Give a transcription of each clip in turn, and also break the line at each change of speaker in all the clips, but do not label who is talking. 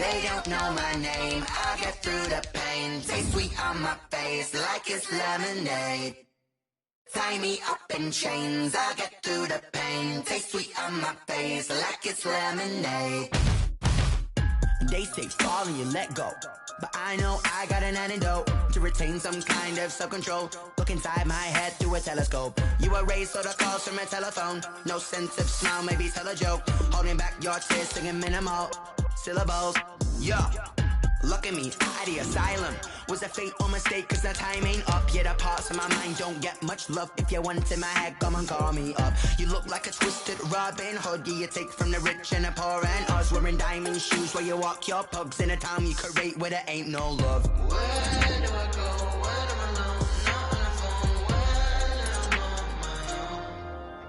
They don't know my name, I get through the pain. Taste sweet on my face like it's lemonade. Tie me up in chains, I get through the pain. Taste sweet on my face like it's lemonade. They say fall and you let go, but I know I got an antidote to retain some kind of self-control. Look inside my head through a telescope. You erase all the calls from a telephone. No sense of smile, maybe tell a joke. Holding back your tears, singing minimal syllables. Yo, look at me, out of the asylum. Was a fate or mistake, cause the time ain't up. Yet the parts of my mind don't get much love. If you want in my head, come and call me up. You look like a twisted Robin Hood. You take from the rich and the poor and us. Wearing diamond shoes where you walk your pugs. In a town you create where there ain't no love. Where do I go? When I'm alone? Not on the phone. When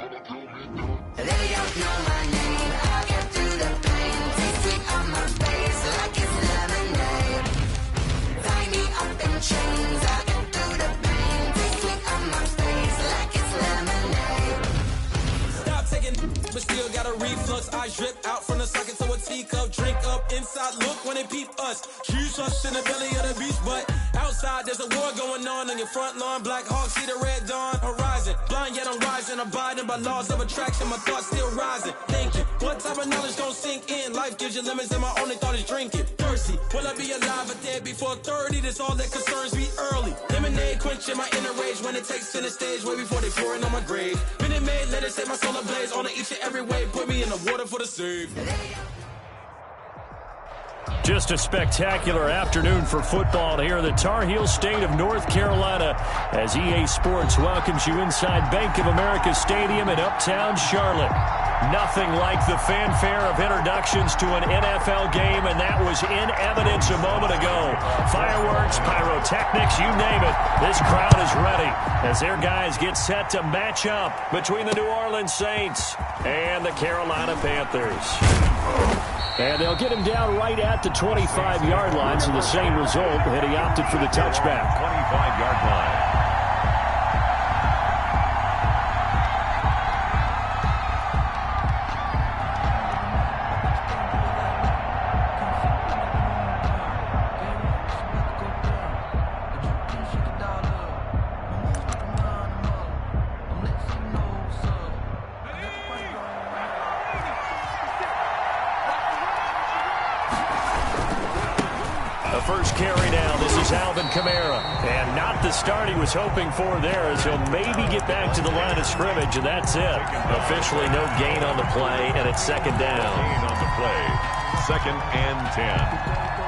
I'm on my own. They don't know my name. I get through the pain. Taste sweet on my face like it's lemonade. Tie me up in chains. I get through the pain. Taste sweet on my face like it's lemonade.
Stop taking, but still got a reflux. Eyes drip out from the socket to a teacup. Drink up inside, look when they peep us. Choose us in the belly of the beast, but outside there's a war going on your front lawn. Black Hawk, see the red dawn horizon. Blind yet I'm rising, abiding by laws of attraction. My thoughts still rising, thinking what type of knowledge don't sink in? Life gives you limits and my only thought is drinking. Thirsty, will I be alive or dead before 30? That's all that concerns me early. Lemonade quenching my inner rage when it takes center stage way before they pouring on my grave. Minute Maid, let it set my soul ablaze on each and every way. Put me in the water for the save.
Just a spectacular afternoon for football here in the Tar Heel state of North Carolina as EA Sports welcomes you inside Bank of America Stadium in uptown Charlotte. Nothing like the fanfare of introductions to an NFL game, and that was in evidence a moment ago. Fireworks, pyrotechnics, you name it. This crowd is ready as their guys get set to match up between the New Orleans Saints and the Carolina Panthers. And they'll get him down right at the 25-yard line, so the same result, and he opted for the touchback.
25-yard line.
First carry now. This is Alvin Kamara. And not the start he was hoping for there, as he'll maybe get back to the line of scrimmage, and that's it. Officially no gain on the play, and it's second down.
Gain on the play. 2nd and 10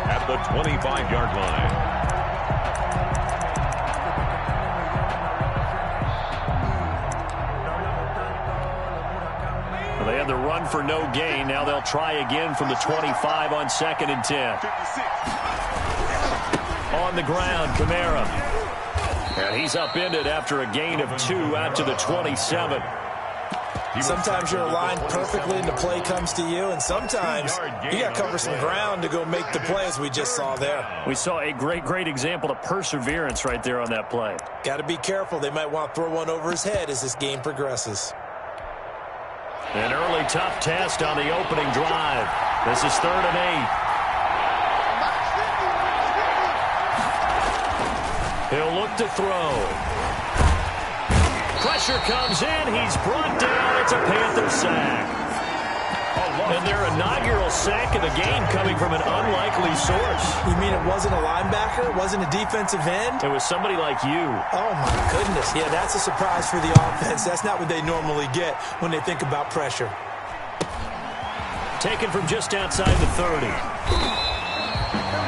at the 25-yard line.
They had the run for no gain. Now they'll try again from the 25 on 2nd and 10. On the ground, Kamara. And he's upended after a gain of 2 out to the 27.
Sometimes you're aligned perfectly and the play comes to you, and sometimes you got to cover some ground to go make the play, as we just saw there.
We saw a great example of perseverance right there on that play.
Got to be careful. They might want to throw one over his head as this game progresses.
An early tough test on the opening drive. This is 3rd and 8. He'll look to throw. Pressure comes in. He's brought down. It's a Panther sack. And their inaugural sack of the game coming from an unlikely source.
You mean it wasn't a linebacker? It wasn't a defensive end?
It was somebody like you.
Oh, my goodness. Yeah, that's a surprise for the offense. That's not what they normally get when they think about pressure.
Taken from just outside the 30.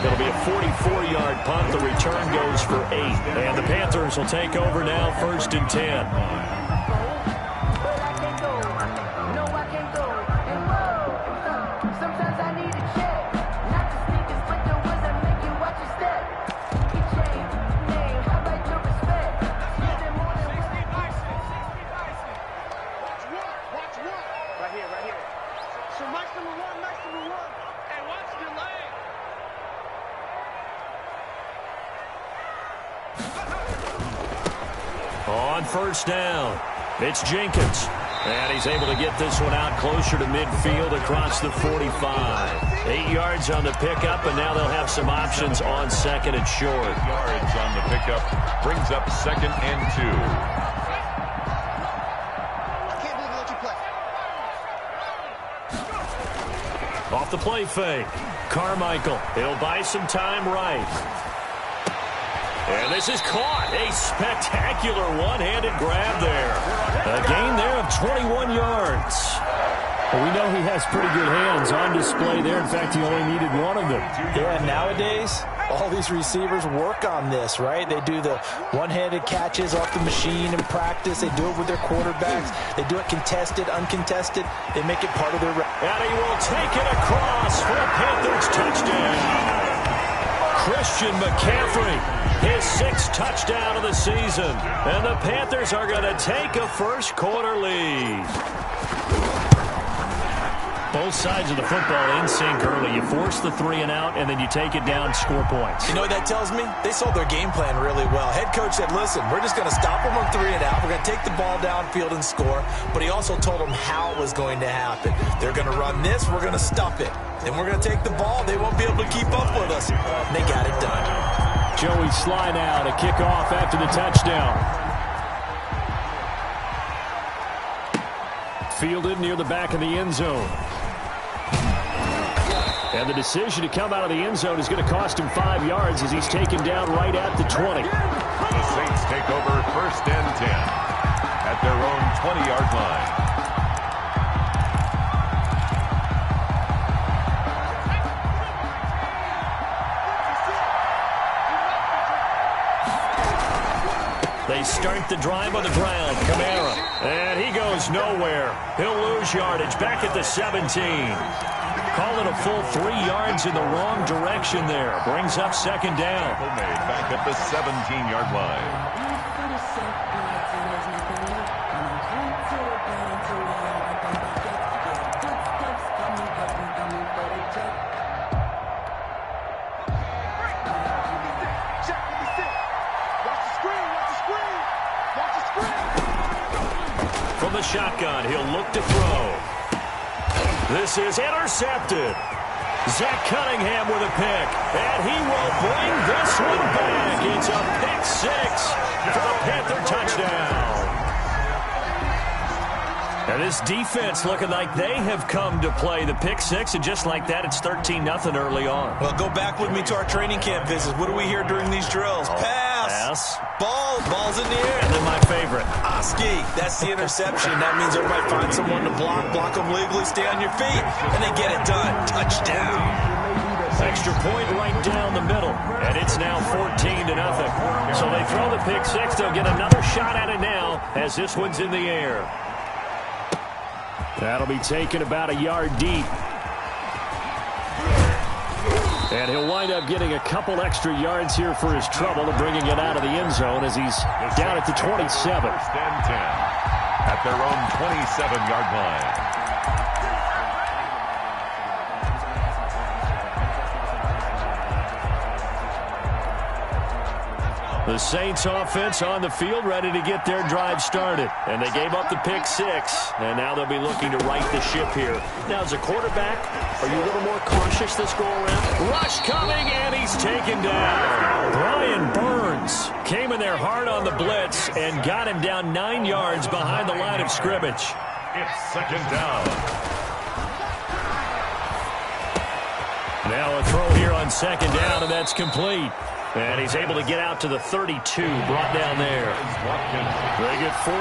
It'll be a 44-yard punt. The return goes for 8. And the Panthers will take over now, 1st and 10. On 1st down, it's Jenkins. And he's able to get this one out closer to midfield across the 45. 8 yards on the pickup, and now they'll have some options on second and short.
8 yards on the pickup brings up 2nd and 2.
Off the play fake. Carmichael, he'll buy some time right. And this is caught. A spectacular one-handed grab there. A gain there of 21 yards. Well, we know he has pretty good hands on display there. In fact, he only needed one of them.
Yeah, nowadays, all these receivers work on this, right? They do the one-handed catches off the machine in practice. They do it with their quarterbacks. They do it contested, uncontested. They make it part of their...
And he will take it across for a Panthers touchdown. Christian McCaffrey, his 6th touchdown of the season. And the Panthers are going to take a first-quarter lead. Both sides of the football in sync early. You force the 3-and-out, and then you take it down, score points.
You know what that tells me? They sold their game plan really well. Head coach said, listen, we're just going to stop them on 3-and-out. We're going to take the ball downfield and score. But he also told them how it was going to happen. They're going to run this. We're going to stop it. Then we're going to take the ball. They won't be able to keep up with us. And they got it done.
Joey Sly now to kick off after the touchdown. Fielded near the back of the end zone. And the decision to come out of the end zone is going to cost him 5 yards as he's taken down right at the 20.
The Saints take over 1st and 10 at their own 20-yard line.
They start the drive on the ground. Kamara. And he goes nowhere. He'll lose yardage back at the 17. Call it a full 3 yards in the wrong direction there. Brings up 2nd down.
Made back at the 17-yard line.
From the shotgun, he'll look to throw. This is intercepted. Zach Cunningham with a pick. And he will bring this one back. It's a pick 6 for the Panther touchdown. And this defense looking like they have come to play the pick 6. And just like that, it's 13-0 early on.
Well, go back with me to our training camp visits. What do we hear during these drills? Pass. Ball's in the air.
And then my favorite.
Oski, that's the interception. That means everybody find someone to block them legally, stay on your feet, and they get it done. Touchdown.
Extra point right down the middle, and it's now 14-0. So they throw the pick 6. They'll get another shot at it now as this one's in the air. That'll be taken about a yard deep. And he'll wind up getting a couple extra yards here for his trouble and bringing it out of the end zone as he's down at the 27.
1st and 10 at their own 27-yard line.
The Saints offense on the field ready to get their drive started. And they gave up the pick 6. And now they'll be looking to right the ship here. Now as a quarterback, are you a little more cautious this go around? Rush coming and he's taken down. Brian Burns came in there hard on the blitz and got him down 9 yards behind the line of scrimmage.
It's 2nd down.
Now a throw here on 2nd down, and that's complete. And he's able to get out to the 32, brought down there. They get 14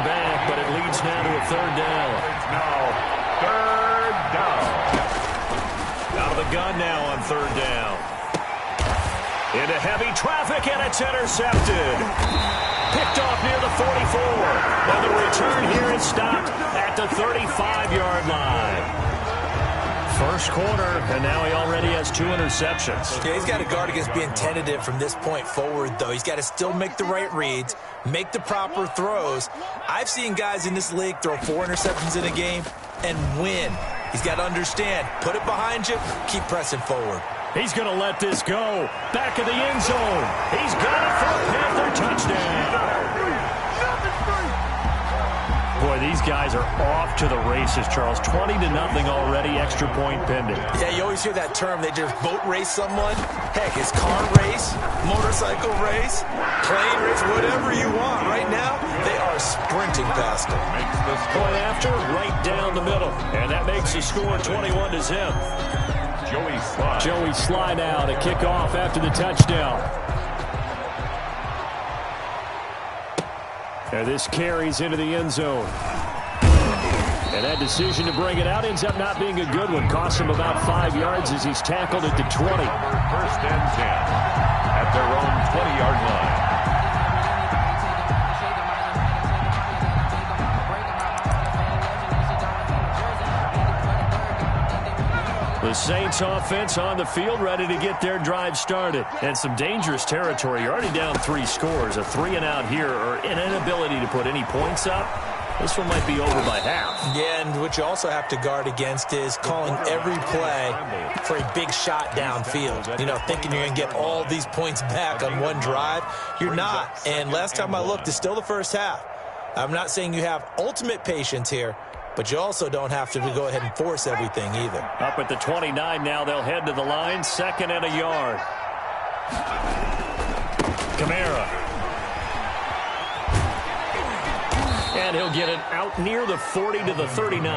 back, but it leads now to a 3rd down.
Now 3rd down.
Out of the gun now on 3rd down. Into heavy traffic, and it's intercepted. Picked off near the 44. And the return here is stopped at the 35-yard line. First quarter, and now he already has 2 interceptions.
Yeah, he's got to guard against being tentative from this point forward, though. He's got to still make the right reads, make the proper throws. I've seen guys in this league throw 4 interceptions in a game and win. He's got to understand, put it behind you, keep pressing forward.
He's going to let this go. Back of the end zone. He's got it for a Panther touchdown. Boy, these guys are off to the races, Charles. 20-0 already, extra point pending.
Yeah, you always hear that term. They just boat race someone. Heck, it's car race, motorcycle race, plane race, whatever you want. Right now, they are sprinting past them.
Point after, right down the middle. And that makes the score 21-0. Joey Sly now to kick off after the touchdown. And this carries into the end zone. And that decision to bring it out ends up not being a good one. Costs him about 5 yards as he's tackled at the 20.
First and 10 at their own 20-yard line.
The Saints offense on the field, ready to get their drive started. And some dangerous territory. You're already down 3 scores. A 3 and out here, or an inability to put any points up. This one might be over by half.
Yeah, and what you also have to guard against is calling every play for a big shot downfield. You know, thinking you're going to get all these points back on one drive. You're not. And last time I looked, it's still the first half. I'm not saying you have ultimate patience here, but you also don't have to go ahead and force everything either.
Up at the 29 now, they'll head to the line. 2nd and a yard. Kamara. And he'll get it out near the 40 to the 39.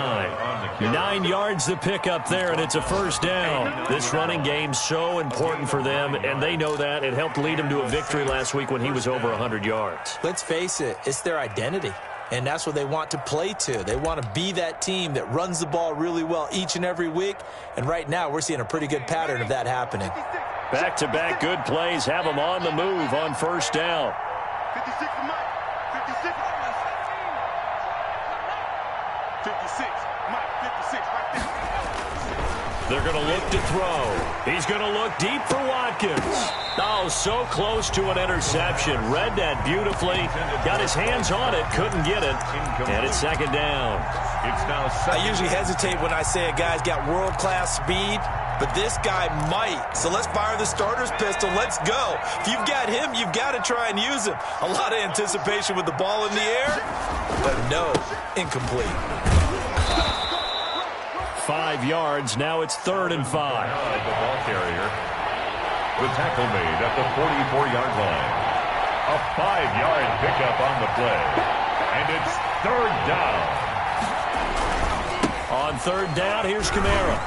9 yards to pick up there, and it's a first down. This running game's so important for them, and they know that. It helped lead them to a victory last week when he was over 100 yards.
Let's face it, it's their identity. And that's what they want to play to. They want to be that team that runs the ball really well each and every week. And right now, we're seeing a pretty good pattern of that happening.
Back-to-back good plays have them on the move on first down.
56 Mike. 56. 56. Mike, 56 right there.
They're going to look to throw. He's going to look deep for Watkins. Oh, so close to an interception. Read that beautifully. Got his hands on it. Couldn't get it. And it's 2nd down.
It's now
I usually hesitate when I say a guy's got world-class speed, but this guy might. So let's fire the starter's pistol. Let's go. If you've got him, you've got to try and use him. A lot of anticipation with the ball in the air, but no, incomplete.
5 yards. Now it's 3rd and 5.
The ball carrier. The tackle made at the 44-yard line. A 5-yard pickup on the play. And it's 3rd down.
On 3rd down, here's Kamara.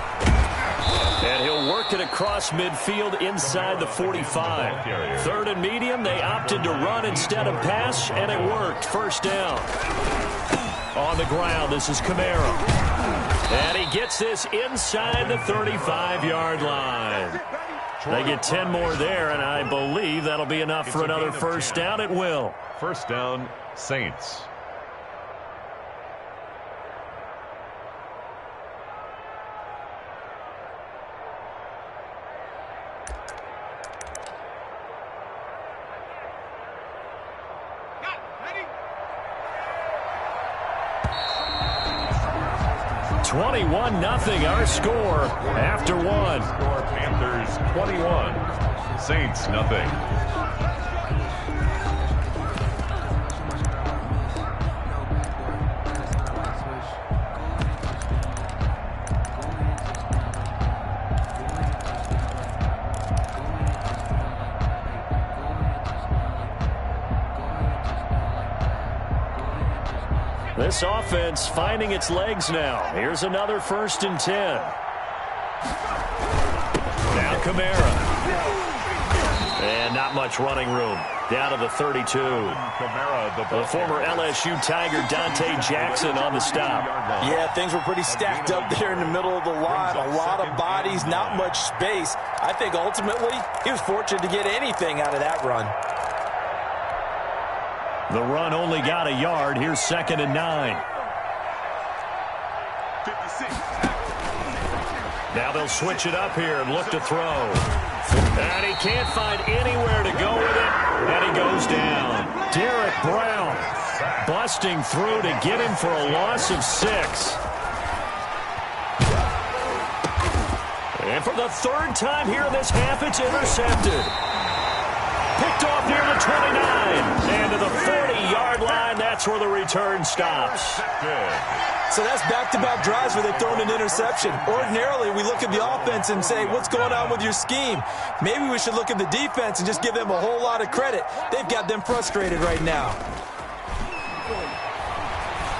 And he'll work it across midfield inside the 45. 3rd and medium, they opted to run instead of pass, and it worked. First down. On the ground, this is Kamara. And he gets this inside the 35-yard line. They get 10 more there, and I believe that'll be enough for another first down. It will.
First down, Saints.
Ready?
21-0 our score after one.
Score Panthers 21, Saints nothing.
This offense finding its legs now. Here's another 1st and 10. Now Kamara. And not much running room. Down to the 32.
Kamara,
the former LSU Tiger Dante Jackson on the stop.
Yeah, things were pretty stacked up there in the middle of the line. A lot of bodies, not much space. I think ultimately he was fortunate to get anything out of that run.
The run only got a yard. Here's 2nd and 9.
56.
Now they'll switch it up here and look to throw. And he can't find anywhere to go with it. And he goes down. Derek Brown busting through to get him for a loss of 6. And for the 3rd time here in this half, it's intercepted. Picked off near the 29. And to the 40-yard line, that's that's where the return stops.
So that's back-to-back drives where they've thrown an interception. Ordinarily, we look at the offense and say, what's going on with your scheme? Maybe we should look at the defense and just give them a whole lot of credit. They've got them frustrated right now.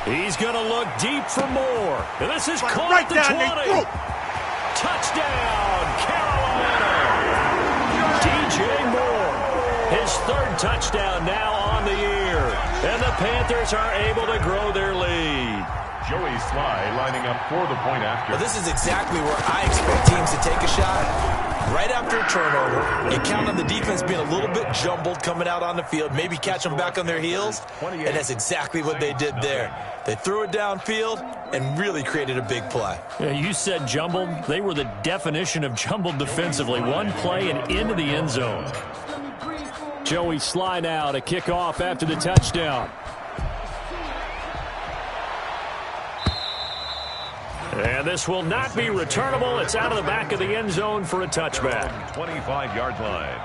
He's going to look deep for more. And this is caught at the 20. Touchdown, Carolina. DJ Moore, his third touchdown now on the year. And the Panthers are able to grow their lead.
Joey Sly lining up for the point after.
Well, this is exactly where I expect teams to take a shot. Right after a turnover, you count on the defense being a little bit jumbled coming out on the field, maybe catch them back on their heels, and that's exactly what they did there. They threw it downfield and really created a big play.
Yeah, you said jumbled. They were the definition of jumbled defensively. One play and into the end zone. Joey Sly now to kick off after the touchdown. And this will not be returnable. It's out of the back of the end zone for a touchback.
25-yard line.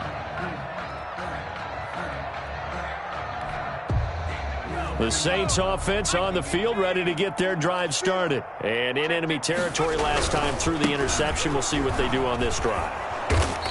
The Saints offense on the field, ready to get their drive started. And in enemy territory last time through the interception. We'll see what they do on this drive.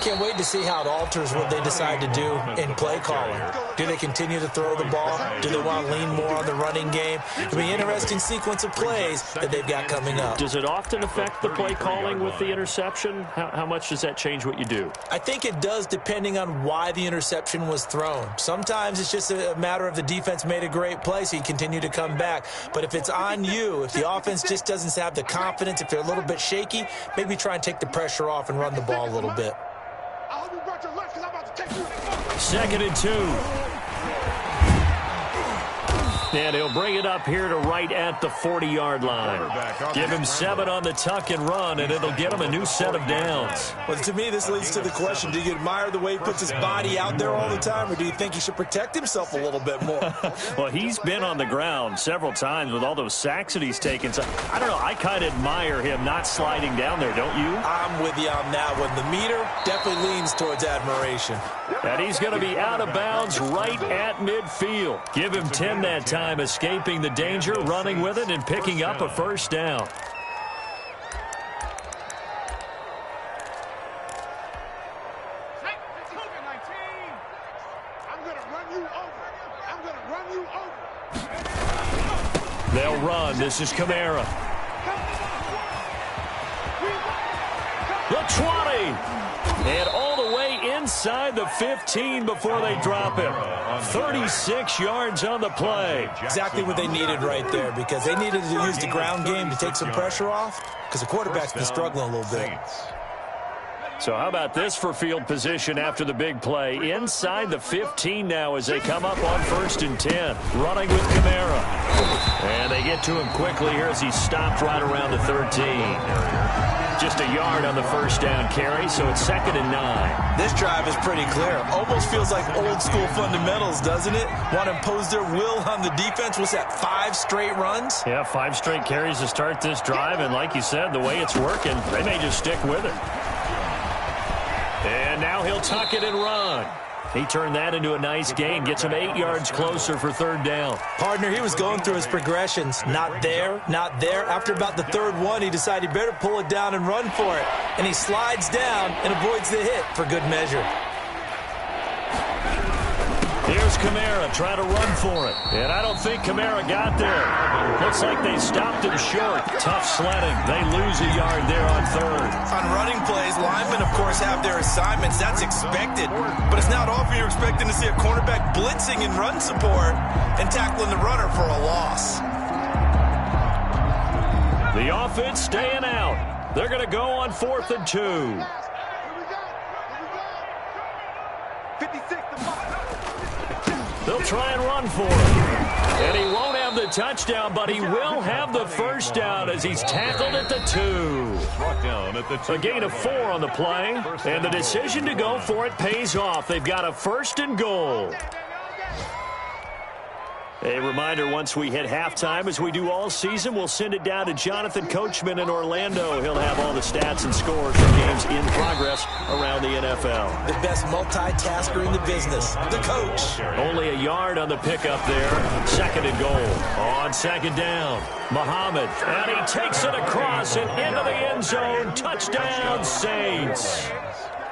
Can't wait to see how it alters what they decide to do in play calling. Do they continue to throw the ball? Do they want to lean more on the running game? It'll be an interesting sequence of plays that they've got coming up.
Does it often affect the play calling with the interception? How much does that change what you do?
I think it does depending on why the interception was thrown. Sometimes it's just a matter of the defense made a great play, so you continue to come back. But if it's on you, if the offense just doesn't have the confidence, if they're a little bit shaky, maybe try and take the pressure off and run the ball a little bit.
2nd and 2. And he'll bring it up here to right at the 40-yard line. Give him 7 on the tuck and run, and it'll get him a new set of downs.
Well, to me, this leads to the question, do you admire the way he puts his body out there all the time, or do you think he should protect himself a little bit more?
Well, he's been on the ground several times with all those sacks that he's taken. So, I don't know, I kind of admire him not sliding down there, don't you?
I'm with you on that one. The meter definitely leans towards admiration.
And he's going to be out of bounds right at midfield. Give him 10 that time. Escaping the danger, running with it, and picking up a first down. They'll run. This is Kamara. The 20. And all the way inside the 15 before they drop him. 36 yards on the play.
Exactly what they needed right there, because they needed to use the ground game to take some pressure off, because the quarterback's been struggling a little bit.
So how about this for field position after the big play? Inside the 15 now as they come up on 1st and 10. Running with Kamara. And they get to him quickly here as he stopped right around the 13. Just a yard on the first down carry, so it's 2nd and 9.
This drive is pretty clear. Almost feels like old school fundamentals, doesn't it? Want to impose their will on the defense. Was that 5 straight runs?
Yeah, 5 straight carries to start this drive, and like you said, the way it's working, they may just stick with it. And now he'll tuck it and run. He turned that into a nice gain, gets him 8 yards closer for 3rd down.
Partner, he was going through his progressions. Not there, not there. After about the 3rd one, he decided he better pull it down and run for it. And he slides down and avoids the hit for good measure.
Here's Kamara trying to run for it. And I don't think Kamara got there. Looks like they stopped him short. Tough sledding. They lose a yard there on 3rd.
On running plays, linemen, of course, have their assignments. That's expected. But it's not often you're expecting to see a cornerback blitzing in run support and tackling the runner for a loss.
The offense staying out. They're going to go on 4th and 2.
56 to 5.
They'll try and run for him. And he won't have the touchdown, but he will have the first down as he's tackled at the 2. A gain of 4 on the play, and the decision to go for it pays off. They've got a 1st and goal. A reminder, once we hit halftime, as we do all season, we'll send it down to Jonathan Coachman in Orlando. He'll have all the stats and scores from games in progress around the NFL.
The best multitasker in the business, the coach.
Only a yard on the pickup there. 2nd and goal. On 2nd down, Muhammad. And he takes it across and into the end zone. Touchdown, Saints.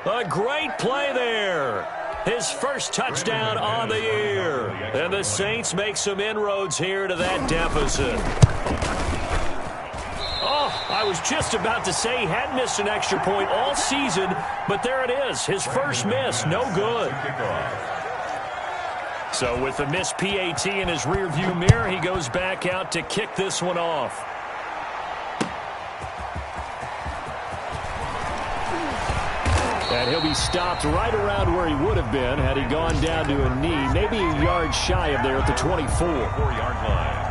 A great play there. His first touchdown on the year. And the Saints make some inroads here to that deficit. Oh, I was just about to say he hadn't missed an extra point all season, but there it is. His first miss, no good. So with the missed PAT in his rearview mirror, he goes back out to kick this one off. And he'll be stopped right around where he would have been had he gone down to a knee, maybe a yard shy of there at the 24-yard line.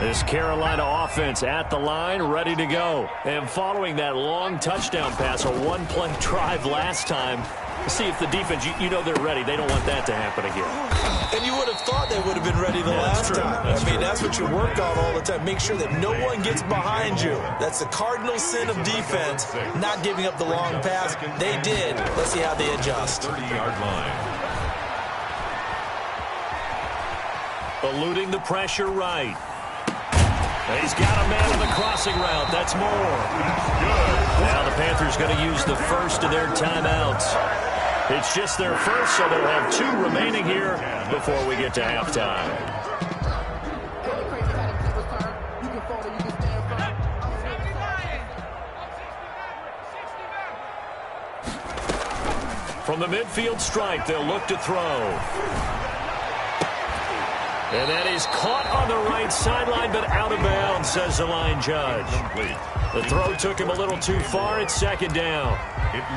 This Carolina offense at the line, ready to go. And following that long touchdown pass, a one-play drive last time, see if the defense, you know they're ready. They don't want that to happen again.
And you would have thought they would have been ready the last time. That's what you work on all the time. Make sure that no one gets behind you. That's the cardinal sin of defense, not giving up the long pass. They did. Let's see how they adjust.
30-yard line.
Eluding the pressure right. He's got a man on the crossing route. That's more. Now the Panthers going to use the first of their timeouts. It's just their first, so they'll have 2 remaining here before we get to halftime. From the midfield stripe, they'll look to throw. And that is caught on the right sideline, but out of bounds, says the line judge. The throw took him a little too far. It's 2nd down.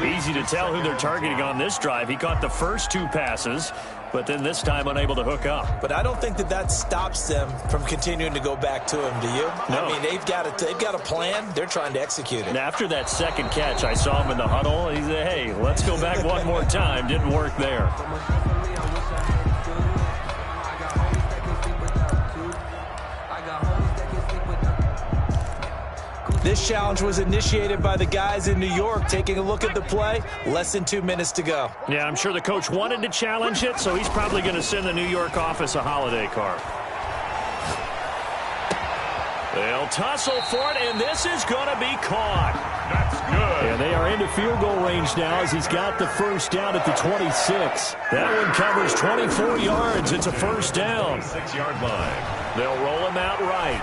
Easy to tell who they're targeting on this drive. He caught the first 2 passes, but then this time unable to hook up.
But I don't think that stops them from continuing to go back to him, do you?
No.
They've got a plan. They're trying to execute it.
And after that second catch, I saw him in the huddle. He said, hey, let's go back one more time. Didn't work there.
This challenge was initiated by the guys in New York. Taking a look at the play, less than 2 minutes to go.
Yeah, I'm sure the coach wanted to challenge it, so he's probably going to send the New York office a holiday card. They'll tussle for it, and this is going to be caught.
That's good.
And they are into field goal range now as he's got the first down at the 26. That one covers 24 yards. It's a first down.
6-yard line.
They'll roll him out right.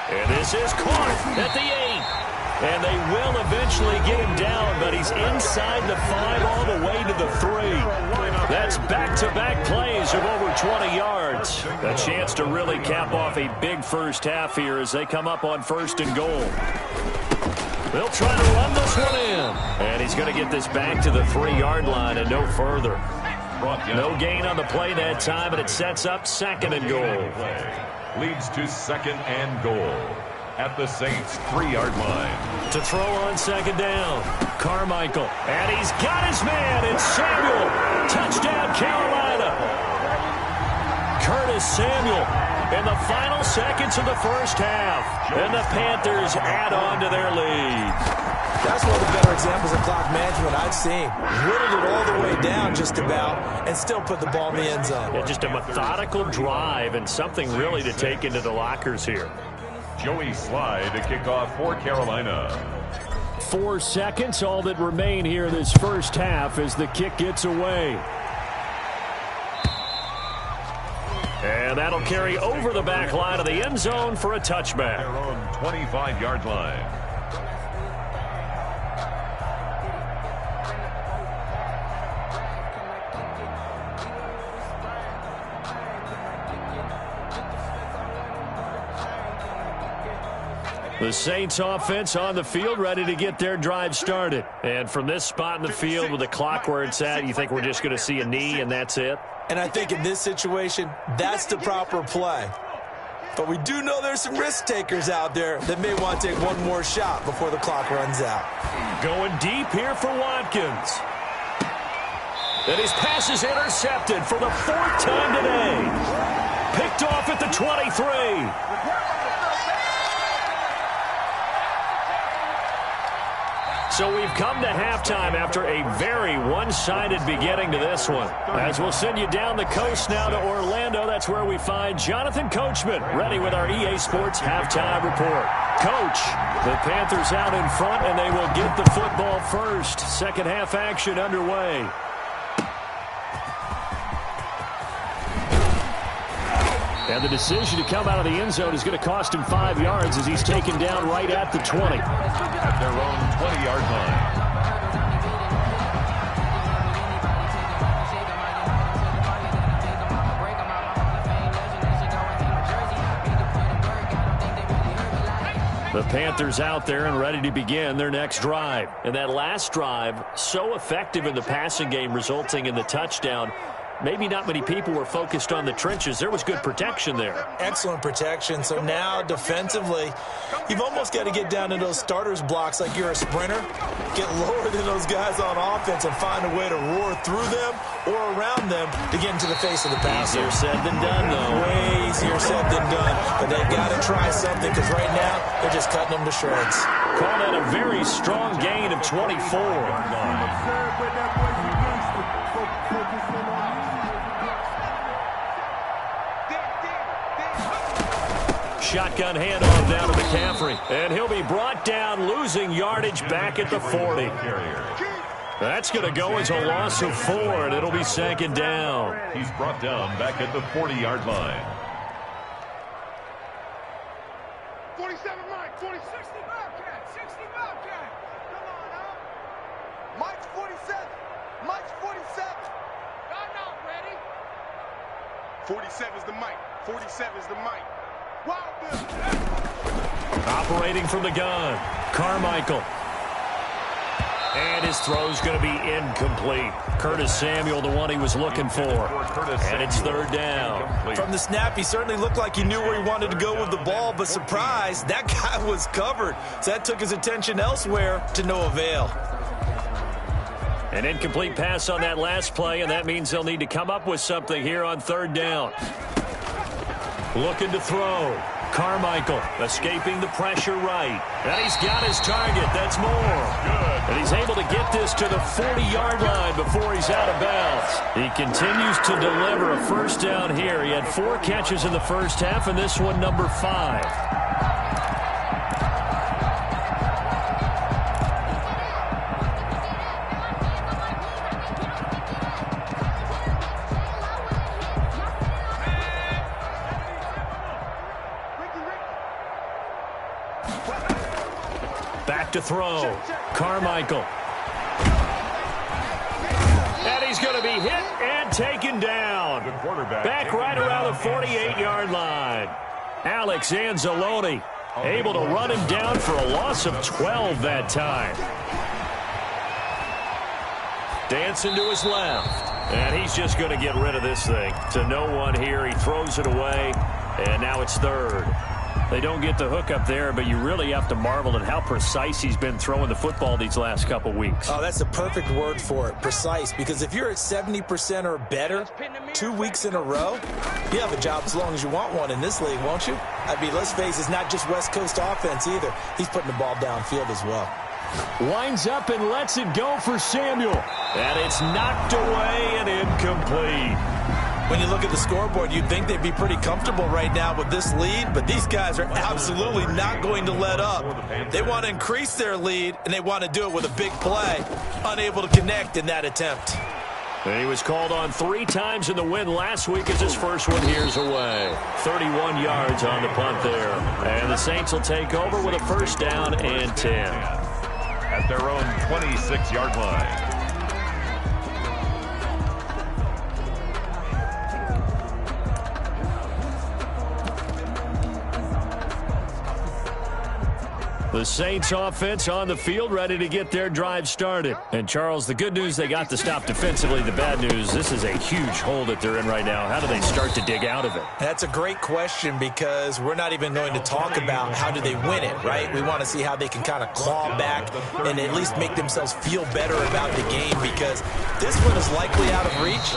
And this is caught at the 8. And they will eventually get him down, but he's inside the 5 all the way to the 3. That's back-to-back plays of over 20 yards. A chance to really cap off a big first half here as they come up on 1st and goal. They'll try to run this one in. And he's going to get this back to the 3-yard line and no further. No gain on the play that time, but it sets up 2nd and goal.
Leads to 2nd and goal at the Saints' 3-yard line.
To throw on 2nd down, Carmichael. And he's got his man. It's Samuel. Touchdown, Carolina. Curtis Samuel in the final seconds of the first half. And the Panthers add on to their lead.
That's one of the better examples of clock management I've seen. Whittled it all the way down just about and still put the ball in the end zone.
Yeah, just a methodical drive and something really to take into the lockers here.
Joey Slye to kick off for Carolina.
4 seconds, all that remain here this first half as the kick gets away. And that'll carry over the back line of the end zone for a touchback.
Their own 25-yard line.
The Saints offense on the field ready to get their drive started. And from this spot in the field with the clock where it's at, you think we're just going to see a knee and that's it?
And I think in this situation, that's the proper play. But we do know there's some risk takers out there that may want to take one more shot before the clock runs out.
Going deep here for Watkins. And his pass is intercepted for the 4th time today. 23. So we've come to halftime after a very one-sided beginning to this one. As we'll send you down the coast now to Orlando, that's where we find Jonathan Coachman ready with our EA Sports halftime report. Coach, the Panthers out in front, and they will get the football first. Second half action underway. And the decision to come out of the end zone is going to cost him 5 yards as he's taken down right at the 20.
At their own 20-yard line.
The Panthers out there and ready to begin their next drive. And that last drive, so effective in the passing game, resulting in the touchdown. Maybe not many people were focused on the trenches. There was good protection there.
Excellent protection. So now defensively, you've almost got to get down to those starters blocks like you're a sprinter. Get lower than those guys on offense and find a way to roar through them or around them to get into the face of the passer.
Easier said than done, though.
Way easier said than done. But they've got to try something because right now they're just cutting them to shreds.
Call that a very strong gain of 24. Shotgun handoff down to McCaffrey. And he'll be brought down, losing yardage back at the 40. That's going to go as a loss of 4, and it'll be second down.
He's brought down back at the 40-yard line.
47 Mike, 60 Bobcat, 60 Bobcat. Come on now. Mike's 47. Mike's 47. I'm not ready. 47 is the Mike. 47 is the Mike.
Operating from the gun, Carmichael. And his throw's going to be incomplete. Curtis Samuel, the one he was looking for. And it's third down.
From the snap, he certainly looked like he knew where he wanted to go with the ball, but surprise, that guy was covered. So that took his attention elsewhere to no avail.
An incomplete pass on that last play, and that means they'll need to come up with something here on third down. Looking to throw. Carmichael escaping the pressure right. And he's got his target. That's more. Good. And he's able to get this to the 40-yard line before he's out of bounds. He continues to deliver a first down here. He had 4 catches in the first half, and this one number 5. To throw. Carmichael. And he's going to be hit and taken down. Back right around the 48-yard line. Alex Anzalone able to run him down for a loss of 12 that time. Dancing to his left. And he's just going to get rid of this thing. To no one here. He throws it away. And now it's third. They don't get the hook up there, but you really have to marvel at how precise he's been throwing the football these last couple weeks.
Oh, that's the perfect word for it, precise, because if you're at 70% or better 2 weeks in a row, you have a job as long as you want one in this league, won't you? I mean, let's face it, it's not just West Coast offense either. He's putting the ball downfield as well.
Winds up and lets it go for Samuel. And it's knocked away and incomplete.
When you look at the scoreboard, you'd think they'd be pretty comfortable right now with this lead, but these guys are absolutely not going to let up. They want to increase their lead, and they want to do it with a big play. Unable to connect in that attempt.
And he was called on 3 times in the win last week as his first one here's away. 31 yards on the punt there. And the Saints will take over with a first down and 10.
At their own 26-yard line.
The Saints offense on the field ready to get their drive started. And, Charles, the good news, they got to stop defensively. The bad news, this is a huge hole that they're in right now. How do they start to dig out of it?
That's a great question because we're not even going to talk about how do they win it, right? We want to see how they can kind of claw back and at least make themselves feel better about the game because this one is likely out of reach,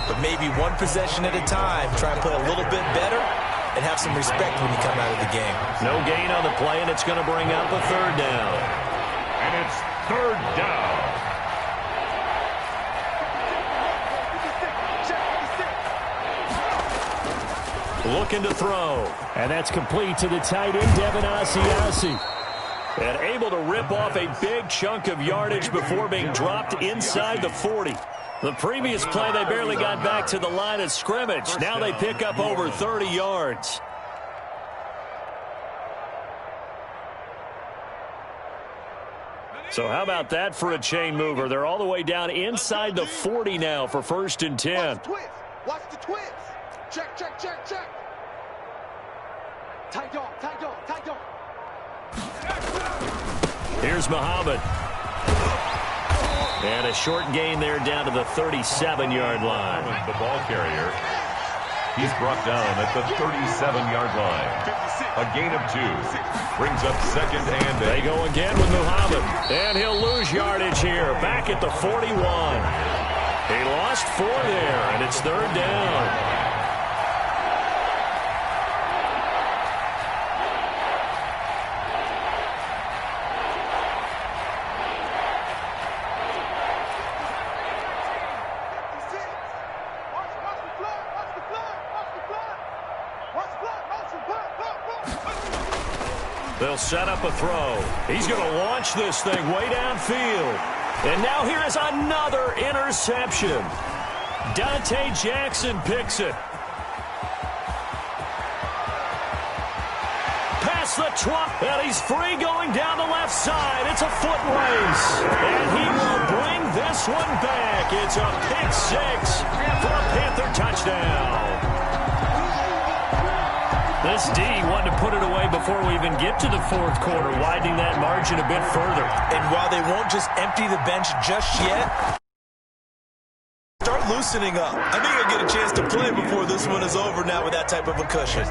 but maybe one possession at a time, try and play a little bit better and have some respect when you come out of the game.
No gain on the play, and it's going to bring up a third down.
And it's third down.
Looking to throw. And that's complete to the tight end, Devin Asiasi. And able to rip off a big chunk of yardage before being dropped inside the 40. The previous play, they barely got back to the line of scrimmage. Now they pick up over 30 yards. So how about that for a chain mover? They're all the way down inside the 40 now for 1st and 10.
Watch the twist. Check, check, check, check. Tight dog, tight dog, tight dog.
Here's Muhammad. And a short gain there down to the 37-yard line.
The ball carrier. He's brought down at the 37-yard line. A gain of 2. Brings up 2nd and 8.
They go again with Muhammad. And he'll lose yardage here. Back at the 41. He lost 4 there, and it's 3rd down. They'll set up a throw. He's going to launch this thing way downfield. And now here is another interception. Dante Jackson picks it. Past the 20, and he's free going down the left side. It's a foot race. And he will bring this one back. It's a pick 6 for a Panther touchdown. This D wanted to put it away before we even get to the 4th quarter, widening that margin a bit further.
And while they won't just empty the bench just yet, start loosening up. I think he'll get a chance to play before this one is over now with that type of a cushion.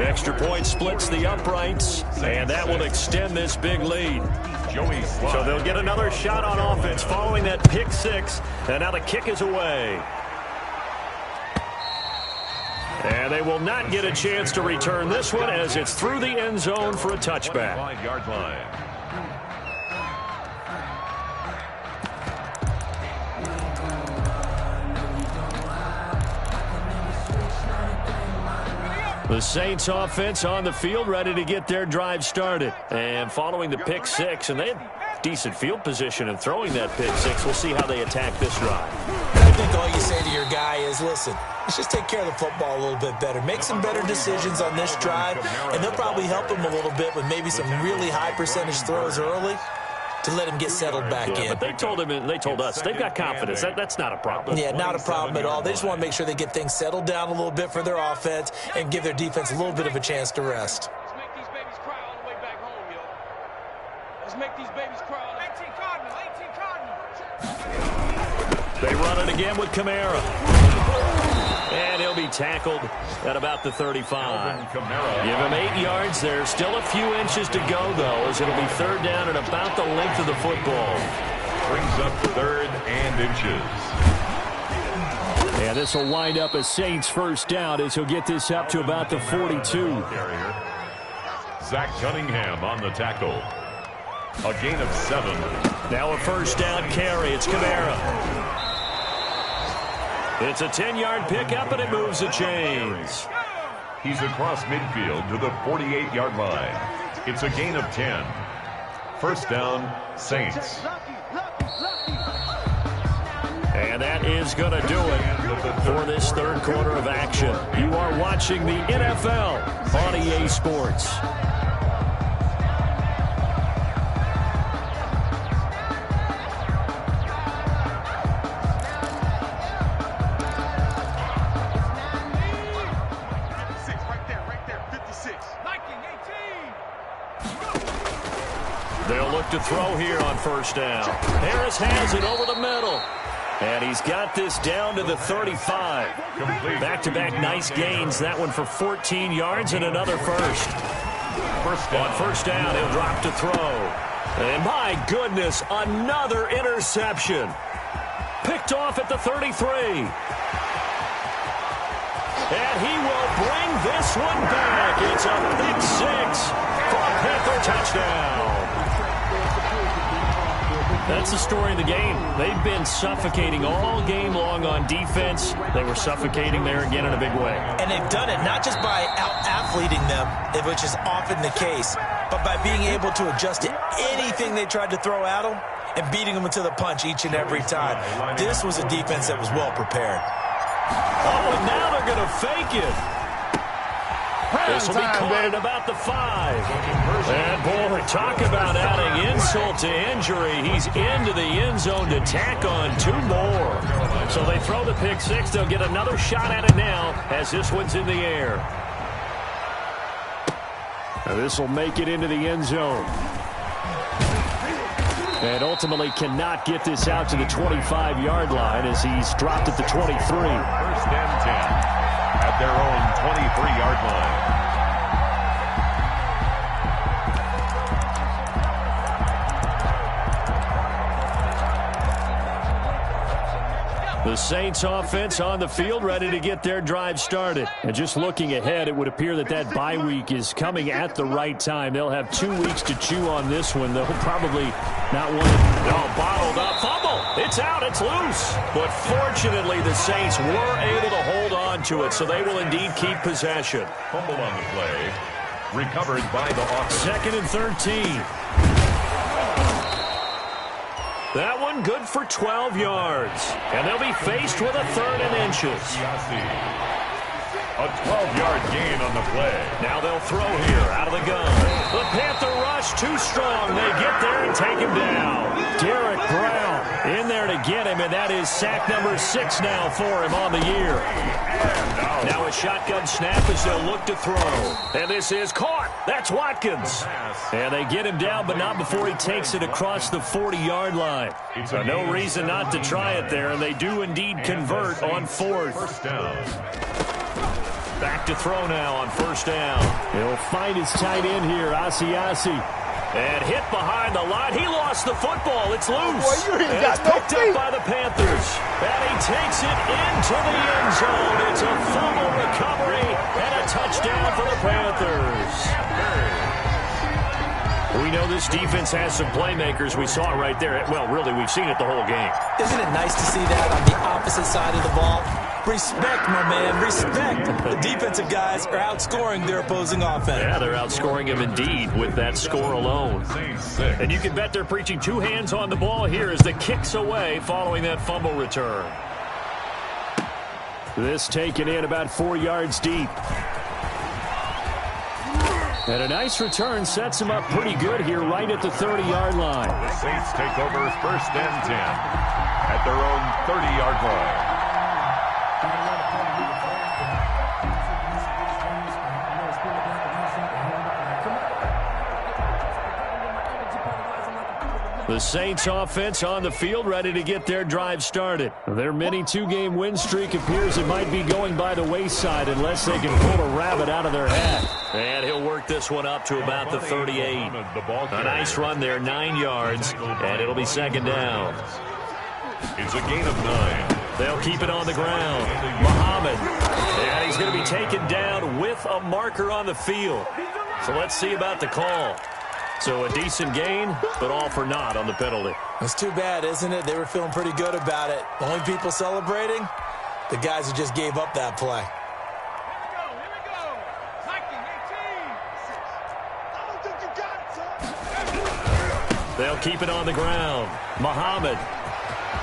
Extra point splits the uprights, and that will extend this big lead. So they'll get another shot on offense following that pick 6, and now the kick is away. And they will not get a chance to return this one as it's through the end zone for a touchback.
5-yard line.
The Saints offense on the field, ready to get their drive started. And following the pick 6, and they had decent field position in throwing that pick 6. We'll see how they attack this drive.
I think all you say to your guy is, listen, let's just take care of the football a little bit better. Make some better decisions on this drive, and they'll probably help him a little bit with maybe some really high percentage throws early to let him get settled back in.
But they told us they've got confidence. That's not a problem.
Yeah, not a problem at all. They just want to make sure they get things settled down a little bit for their offense and give their defense a little bit of a chance to rest.
Let's make these babies cry all the way back home, yo. Let's make these babies cry all the way. 18 Cardinal.
They run it again with Kamara. And he'll be tackled at about the 35. Give him 8 yards there. Still a few inches to go, though, as it'll be 3rd down at about the length of the football.
Brings up 3rd and inches.
And this will wind up a Saints 1st down as he'll get this up to about the 42.
Zach Cunningham on the tackle. A gain of 7.
Now a 1st down carry. It's Kamara. It's a 10-yard pickup, and it moves the chains.
He's across midfield to the 48-yard line. It's a gain of 10. 1st down, Saints.
And that is going to do it for this 3rd quarter of action. You are watching the NFL on EA Sports. To throw here on 1st down. Harris has it over the middle. And he's got this down to the 35. Back-to-back nice gains. That one for 14 yards and another first. On 1st down, he'll drop to throw. And my goodness, another interception. Picked off at the 33. And he will bring this one back. It's a pick six for a Panther touchdown. That's the story of the game. They've been suffocating all game long on defense. They were suffocating there again in a big way.
And they've done it not just by out-athleting them, which is often the case, but by being able to adjust to anything they tried to throw at them and beating them to the punch each and every time. This was a defense that was well prepared.
Oh, and now they're going to fake it. This will be caught at about the 5. And, boy, talk about adding insult to injury. He's into the end zone to tack on 2 more. So they throw the pick six. They'll get another shot at it now as this one's in the air. Now this will make it into the end zone. And ultimately cannot get this out to the 25-yard line as he's dropped at the 23.
First and 10 at their own 23-yard line.
The Saints offense on the field ready to get their drive started. And just looking ahead, it would appear that that bye week is coming at the right time. They'll have 2 weeks to chew on this one. They'll probably not want it. No, bottled up. Fumble. It's out. It's loose. But fortunately, the Saints were able to hold on to it, so they will indeed keep possession.
Fumble on the play. Recovered by the offense.
2nd and 13. That one good for 12 yards. And they'll be faced with a 3rd and inches.
A 12-yard gain on the play.
Now they'll throw here out of the gun. The Panther rush too strong. They get there and take him down. Derek Brown in there to get him, and that is sack number 6 now for him on the year. Now a shotgun snap as they'll look to throw. And this is caught. That's Watkins. And they get him down, but not before he takes it across the 40-yard line. So no reason not to try it there, and they do indeed convert on 4th.
First down.
Back to throw now on 1st down. He'll find his tight end here, Asiasi. And hit behind the line. He lost the football. It's loose.
Boy,
and it's picked up by the Panthers. And he takes it into the end zone. It's a fumble recovery and a touchdown for the Panthers. We know this defense has some playmakers. We saw it right there. Well, really, we've seen it the whole game.
Isn't it nice to see that on the opposite side of the ball? Respect, my man, respect. The defensive guys are outscoring their opposing offense.
Yeah, they're outscoring him indeed with that score alone. And you can bet they're preaching 2 hands on the ball here as the kick's away following that fumble return. This taken in about 4 yards deep. And a nice return sets him up pretty good here right at the 30-yard line.
The Saints take over 1st and 10 at their own 30-yard line.
The Saints offense on the field ready to get their drive started. Their mini 2-game win streak appears it might be going by the wayside unless they can pull a rabbit out of their hat. And he'll work this one up to about the 38. A nice run there, 9 yards, and it'll be 2nd down.
It's a gain of 9.
They'll keep it on the ground. Muhammad. And he's going to be taken down with a marker on the field. So let's see about the call. So a decent gain, but all for naught on the penalty.
That's too bad, isn't it? They were feeling pretty good about it. The only people celebrating, the guys who just gave up that play.
They'll keep it on the ground. Muhammad.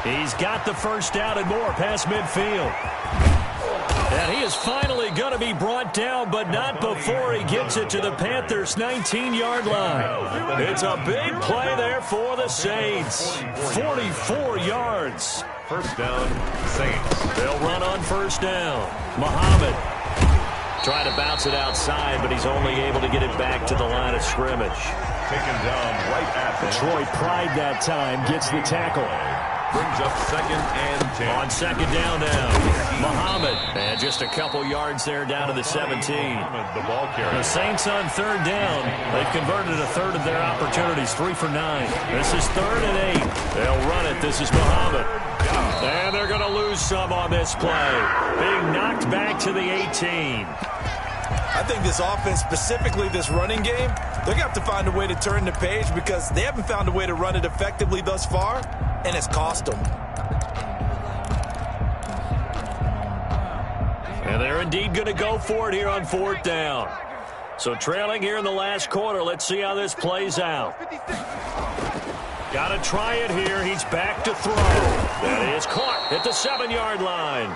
He's got the 1st down and more past midfield. And he is finally going to be brought down, but not before he gets it to the Panthers' 19-yard line. It's a big play there for the Saints. 44 yards.
1st down, Saints.
They'll run on 1st down. Muhammad trying to bounce it outside, but he's only able to get it back to the line of scrimmage.
Taken down right at the
Detroit Pride that time gets the tackle.
Brings up 2nd and 10.
On 2nd down now, Muhammad. And just a couple yards there down to the 17.
The ball carrier.
The Saints on 3rd down. They've converted a 1/3 of their opportunities, 3 for 9. This is 3rd and 8. They'll run it. This is Muhammad. And they're going to lose some on this play. Being knocked back to the 18.
I think this offense, specifically this running game, they're going to have to find a way to turn the page because they haven't found a way to run it effectively thus far, and it's cost them.
And they're indeed going to go for it here on 4th down. So trailing here in the last quarter. Let's see how this plays out. Got to try it here. He's back to throw. That is caught at the 7-yard line.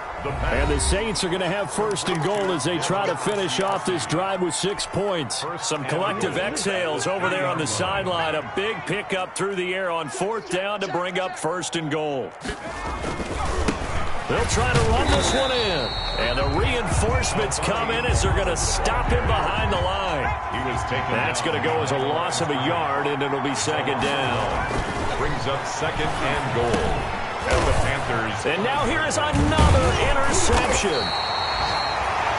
And the Saints are going to have 1st and goal as they try to finish off this drive with 6 points. Some collective exhales over there on the sideline. A big pickup through the air on 4th down to bring up 1st and goal. They'll try to run this one in. And the reinforcements come in as they're going to stop him behind the line. That's going to go as a loss of a yard, and it'll be 2nd down.
Brings up 2nd and goal. And the Panthers.
And now here is another interception.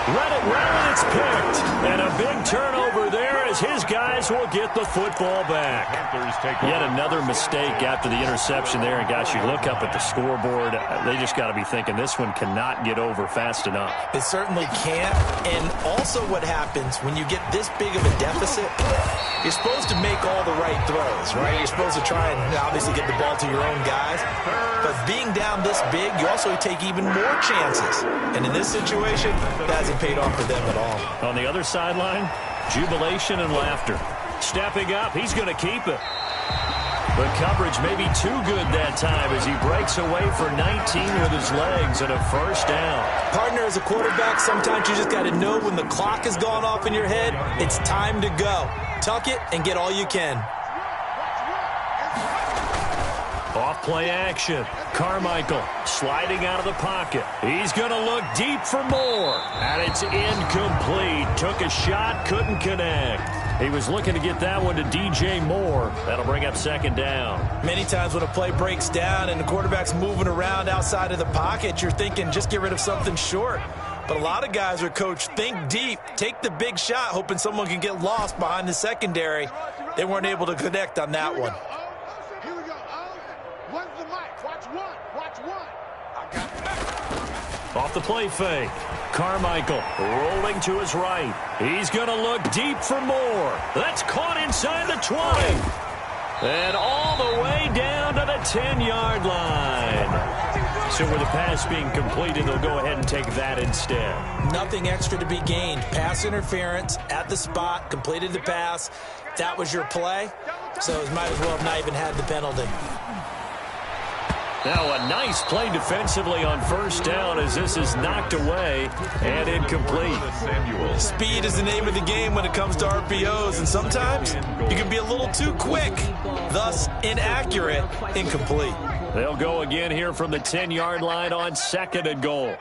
Let it run, it's picked. And a big turnover there as his guys will get the football back. Yet another mistake after the interception there. And, guys, you look up at the scoreboard, they just got to be thinking this one cannot get over fast enough.
It certainly can't. And also what happens when you get this big of a deficit, you're supposed to make all the right throws, right? You're supposed to try and obviously get the ball to your own guys. But being down this big, you also take even more chances. And in this situation, that hasn't paid off for them at all.
On the other sideline, jubilation and laughter. Stepping up, he's going to keep it. The coverage may be too good that time as he breaks away for 19 with his legs and a 1st down.
Partner, as a quarterback, sometimes you just got to know when the clock has gone off in your head, it's time to go. Tuck it and get all you can.
Off play action. Carmichael sliding out of the pocket. He's going to look deep for more. And it's incomplete. Took a shot, couldn't connect. He was looking to get that one to DJ Moore. That'll bring up 2nd down.
Many times when a play breaks down and the quarterback's moving around outside of the pocket, you're thinking just get rid of something short. But a lot of guys are coached, think deep, take the big shot, hoping someone can get lost behind the secondary. They weren't able to connect on that one.
Here we go. When's the mic? Watch one. Watch one. I got it.
Off the play fake. Carmichael rolling to his right. He's going to look deep for more. That's caught inside the 20. And all the way down to the 10-yard line. So with the pass being completed, they'll go ahead and take that instead.
Nothing extra to be gained. Pass interference at the spot, completed the pass. That was your play, so it might as well have not even had the penalty.
Now a nice play defensively on 1st down as this is knocked away and incomplete.
Speed is the name of the game when it comes to RPOs, and sometimes you can be a little too quick, thus inaccurate, incomplete.
They'll go again here from the 10-yard line on 2nd and goal.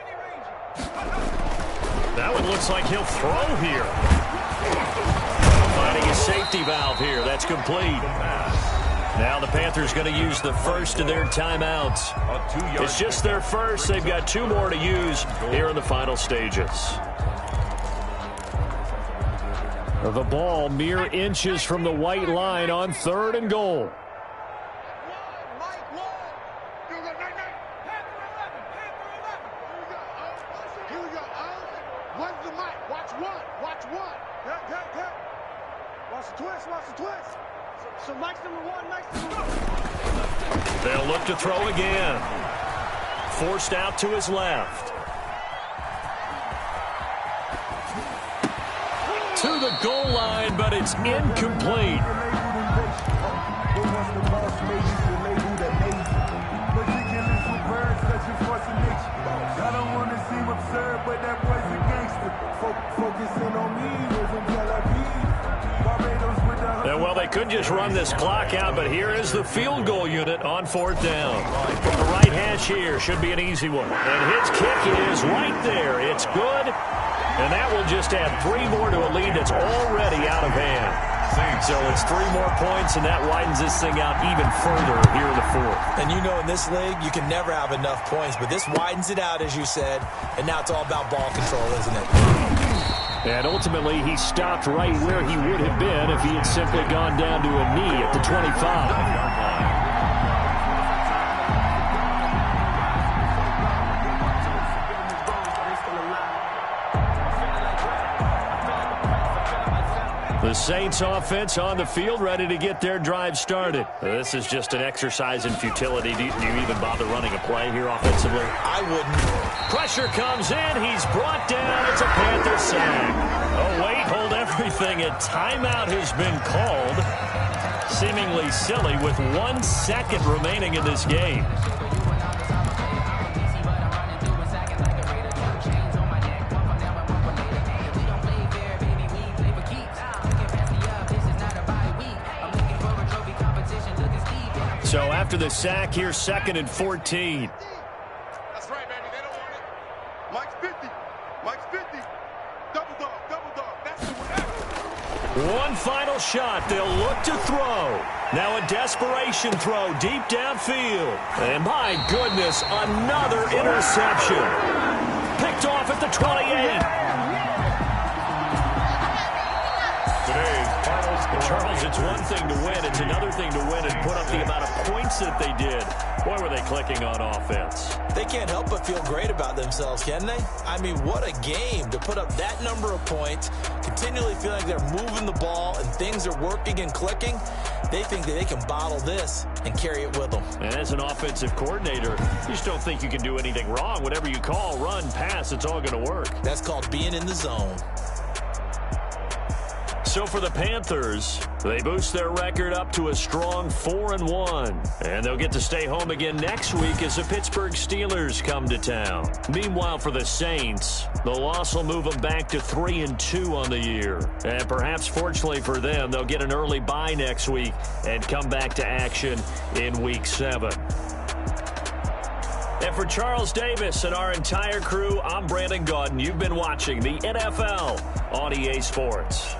That one looks like he'll throw here. Finding a safety valve here. That's complete. Now the Panthers going to use the first of their timeouts. It's just their first. They've got 2 more to use here in the final stages. The ball mere inches from the white line on 3rd and goal.
When's the mic? Watch one. Watch one. Watch the twist. Watch the twist. So Mike's number 1, Mike's number 1.
They'll look to throw again. Forced out to his left. To the goal line, but it's incomplete.
I don't want to seem absurd, but that boy's a gangster. Focusing on me, live in Tel Aviv. Barbados with the...
Well, they could just run this clock out, but here is the field goal unit on 4th down. From the right hash here, should be an easy one. And his kick is right there. It's good. And that will just add 3 more to a lead that's already out of hand. So it's 3 more points, and that widens this thing out even further here in the 4th.
And you know in this league, you can never have enough points, but this widens it out, as you said, and now it's all about ball control, isn't it?
And ultimately, he stopped right where he would have been if he had simply gone down to a knee at the 25. The Saints offense on the field, ready to get their drive started. This is just an exercise in futility. Do you even bother running a play here offensively?
I wouldn't.
Pressure comes in. He's brought down. It's a Panther sack. Oh, wait, hold everything. A timeout has been called. Seemingly silly with 1 second remaining in this game. So after the sack, here's 2nd and 14.
That's right, baby. They don't want it. Mike's 50. Mike's 50. Double dog. Double dog. That's the one.
One final shot. They'll look to throw. Now a desperation throw deep downfield. And my goodness, another interception. Picked off at the 28. Charles, it's one thing to win. It's another thing to win and put up the amount of points that they did. Boy, were they clicking on offense.
They can't help but feel great about themselves, can they? I mean, what a game to put up that number of points, continually feel like they're moving the ball and things are working and clicking. They think that they can bottle this and carry it with them.
And as an offensive coordinator, you just don't think you can do anything wrong. Whatever you call, run, pass, it's all going to work.
That's called being in the zone.
So for the Panthers, they boost their record up to a strong 4-1. And they'll get to stay home again next week as the Pittsburgh Steelers come to town. Meanwhile, for the Saints, the loss will move them back to 3-2 on the year. And perhaps fortunately for them, they'll get an early bye next week and come back to action in Week 7. And for Charles Davis and our entire crew, I'm Brandon Gaudin. You've been watching the NFL on EA Sports.